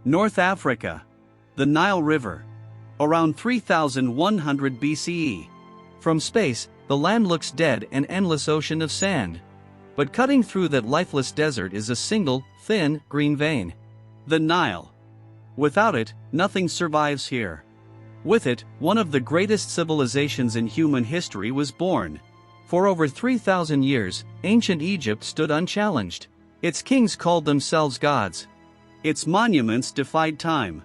North Africa. The Nile River. Around 3100 BCE. From space, the land looks dead, an endless ocean of sand. But cutting through that lifeless desert is a single, thin, green vein. The Nile. Without it, nothing survives here. With it, one of the greatest civilizations in human history was born. For over 3,000 years, ancient Egypt stood unchallenged. Its kings called themselves gods. Its monuments defied time.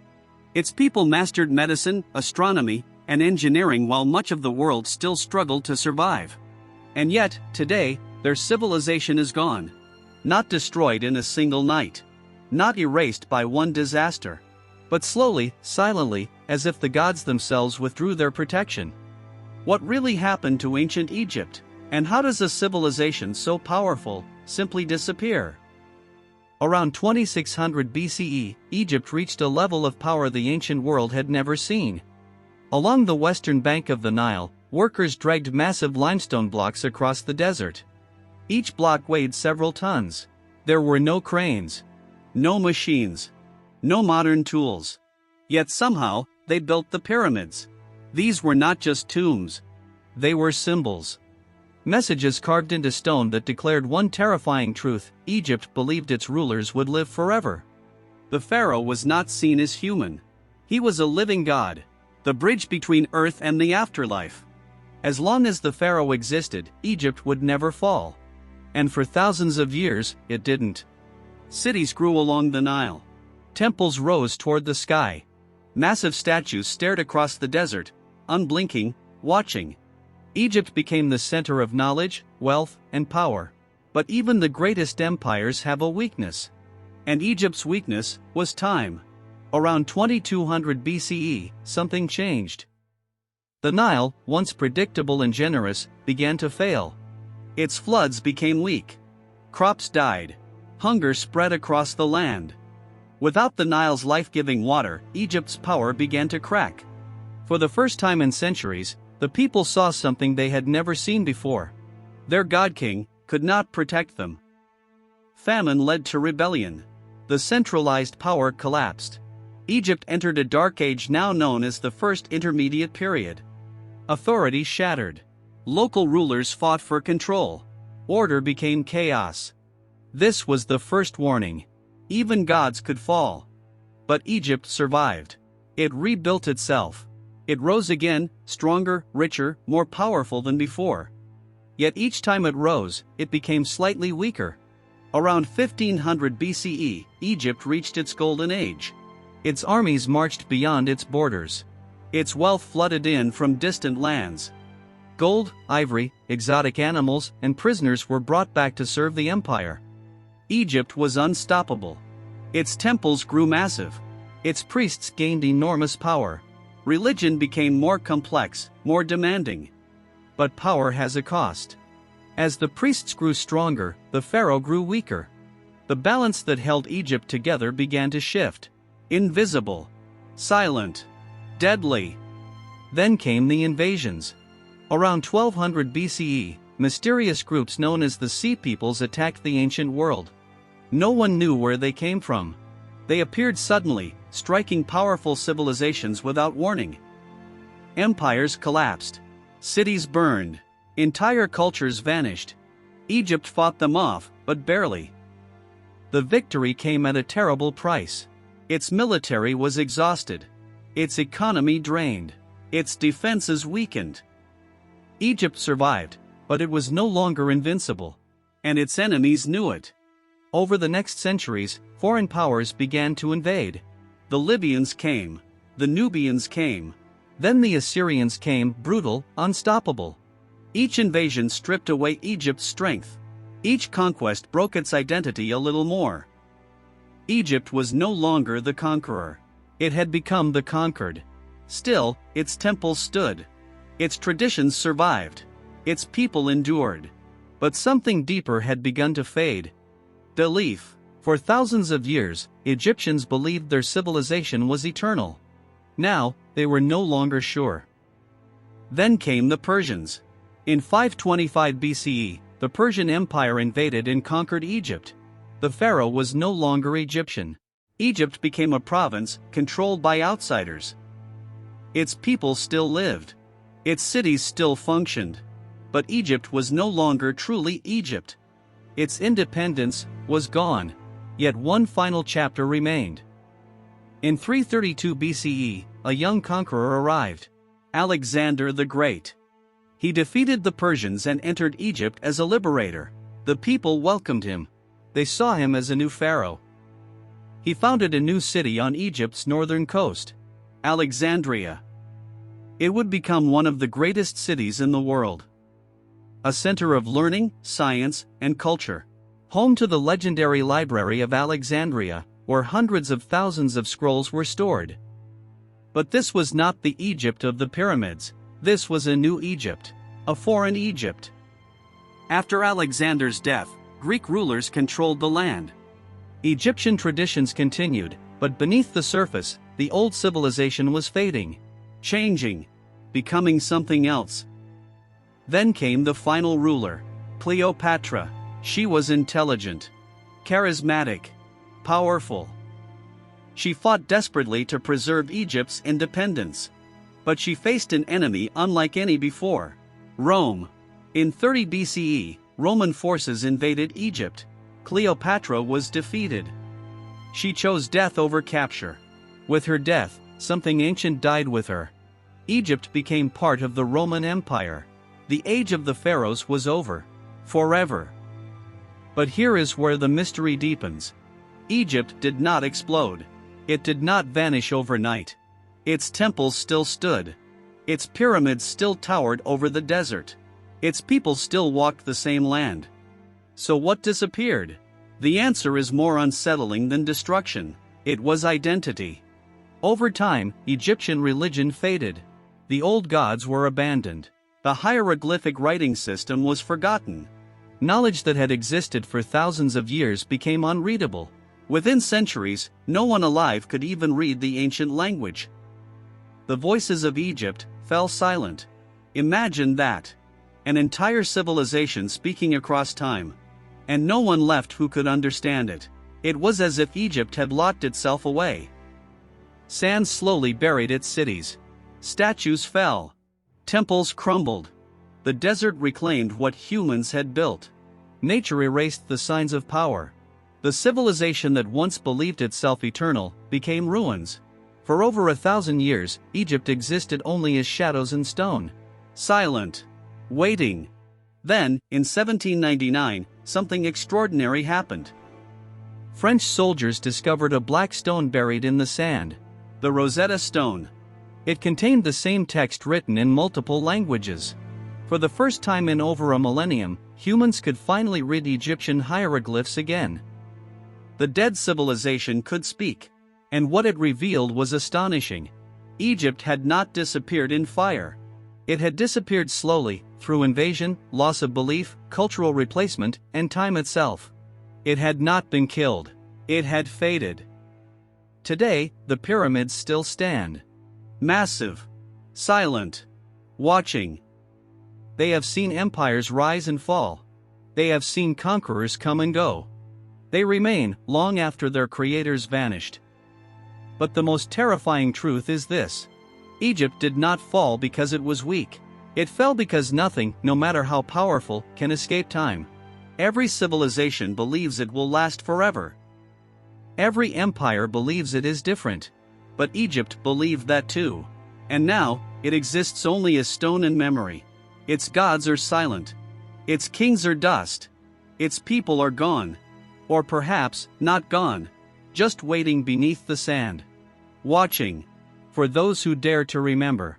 Its people mastered medicine, astronomy, and engineering while much of the world still struggled to survive. And yet, today, their civilization is gone. Not destroyed in a single night. Not erased by one disaster. But slowly, silently, as if the gods themselves withdrew their protection. What really happened to ancient Egypt? And how does a civilization so powerful simply disappear? Around 2600 BCE, Egypt reached a level of power the ancient world had never seen. Along the western bank of the Nile, workers dragged massive limestone blocks across the desert. Each block weighed several tons. There were no cranes, no machines, no modern tools. Yet somehow, they built the pyramids. These were not just tombs. They were symbols. Messages carved into stone that declared one terrifying truth: Egypt believed its rulers would live forever. The pharaoh was not seen as human. He was a living god, the bridge between earth and the afterlife. As long as the pharaoh existed, Egypt would never fall. And for thousands of years, it didn't. Cities grew along the Nile. Temples rose toward the sky. Massive statues stared across the desert, unblinking, watching. Egypt became the center of knowledge, wealth, and power. But even the greatest empires have a weakness. And Egypt's weakness was time. Around 2200 BCE, something changed. The Nile, once predictable and generous, began to fail. Its floods became weak. Crops died. Hunger spread across the land. Without the Nile's life-giving water, Egypt's power began to crack. For the first time in centuries, the people saw something they had never seen before. Their god-king could not protect them. Famine led to rebellion. The centralized power collapsed. Egypt entered a dark age now known as the First Intermediate Period. Authority shattered. Local rulers fought for control. Order became chaos. This was the first warning. Even gods could fall. But Egypt survived. It rebuilt itself. It rose again, stronger, richer, more powerful than before. Yet each time it rose, it became slightly weaker. Around 1500 BCE, Egypt reached its golden age. Its armies marched beyond its borders. Its wealth flooded in from distant lands. Gold, ivory, exotic animals, and prisoners were brought back to serve the empire. Egypt was unstoppable. Its temples grew massive. Its priests gained enormous power. Religion became more complex, more demanding. But power has a cost. As the priests grew stronger, the pharaoh grew weaker. The balance that held Egypt together began to shift. Invisible, silent, deadly. Then came the invasions. Around 1200 BCE, mysterious groups known as the Sea Peoples attacked the ancient world. No one knew where they came from. They appeared suddenly, striking powerful civilizations without warning. Empires collapsed. Cities burned. Entire cultures vanished. Egypt fought them off, but barely. The victory came at a terrible price. Its military was exhausted. Its economy drained. Its defenses weakened. Egypt survived, but it was no longer invincible. And its enemies knew it. Over the next centuries, foreign powers began to invade. The Libyans came. The Nubians came. Then the Assyrians came, brutal, unstoppable. Each invasion stripped away Egypt's strength. Each conquest broke its identity a little more. Egypt was no longer the conqueror. It had become the conquered. Still, its temples stood. Its traditions survived. Its people endured. But something deeper had begun to fade. Belief. For thousands of years, Egyptians believed their civilization was eternal. Now, they were no longer sure. Then came the Persians. In 525 BCE, the Persian Empire invaded and conquered Egypt. The pharaoh was no longer Egyptian. Egypt became a province controlled by outsiders. Its people still lived. Its cities still functioned. But Egypt was no longer truly Egypt. Its independence was gone. Yet one final chapter remained. In 332 BCE, a young conqueror arrived. Alexander the Great. He defeated the Persians and entered Egypt as a liberator. The people welcomed him. They saw him as a new pharaoh. He founded a new city on Egypt's northern coast, Alexandria. It would become one of the greatest cities in the world. A center of learning, science, and culture. Home to the legendary Library of Alexandria, where hundreds of thousands of scrolls were stored. But this was not the Egypt of the pyramids. This was a new Egypt, a foreign Egypt. After Alexander's death, Greek rulers controlled the land. Egyptian traditions continued, but beneath the surface, the old civilization was fading, changing, becoming something else. Then came the final ruler, Cleopatra. She was intelligent, charismatic, powerful. She fought desperately to preserve Egypt's independence. But she faced an enemy unlike any before: Rome. In 30 BCE, Roman forces invaded Egypt. Cleopatra was defeated. She chose death over capture. With her death, something ancient died with her. Egypt became part of the Roman Empire. The age of the pharaohs was over. Forever. But here is where the mystery deepens. Egypt did not explode. It did not vanish overnight. Its temples still stood. Its pyramids still towered over the desert. Its people still walked the same land. So what disappeared? The answer is more unsettling than destruction. It was identity. Over time, Egyptian religion faded. The old gods were abandoned. The hieroglyphic writing system was forgotten. Knowledge that had existed for thousands of years became unreadable. Within centuries, no one alive could even read the ancient language. The voices of Egypt fell silent. Imagine that. An entire civilization speaking across time. And no one left who could understand it. It was as if Egypt had locked itself away. Sand slowly buried its cities. Statues fell. Temples crumbled. The desert reclaimed what humans had built. Nature erased the signs of power. The civilization that once believed itself eternal became ruins. For over 1,000 years, Egypt existed only as shadows in stone. Silent. Waiting. Then, in 1799, something extraordinary happened. French soldiers discovered a black stone buried in the sand. The Rosetta Stone. It contained the same text written in multiple languages. For the first time in over a millennium, humans could finally read Egyptian hieroglyphs again. The dead civilization could speak. And what it revealed was astonishing. Egypt had not disappeared in fire. It had disappeared slowly, through invasion, loss of belief, cultural replacement, and time itself. It had not been killed. It had faded. Today, the pyramids still stand. Massive. Silent. Watching. They have seen empires rise and fall. They have seen conquerors come and go. They remain long after their creators vanished. But the most terrifying truth is this. Egypt did not fall because it was weak. It fell because nothing, no matter how powerful, can escape time. Every civilization believes it will last forever. Every empire believes it is different. But Egypt believed that too. And now, it exists only as stone in memory. Its gods are silent. Its kings are dust. Its people are gone. Or perhaps, not gone. Just waiting beneath the sand. Watching. For those who dare to remember.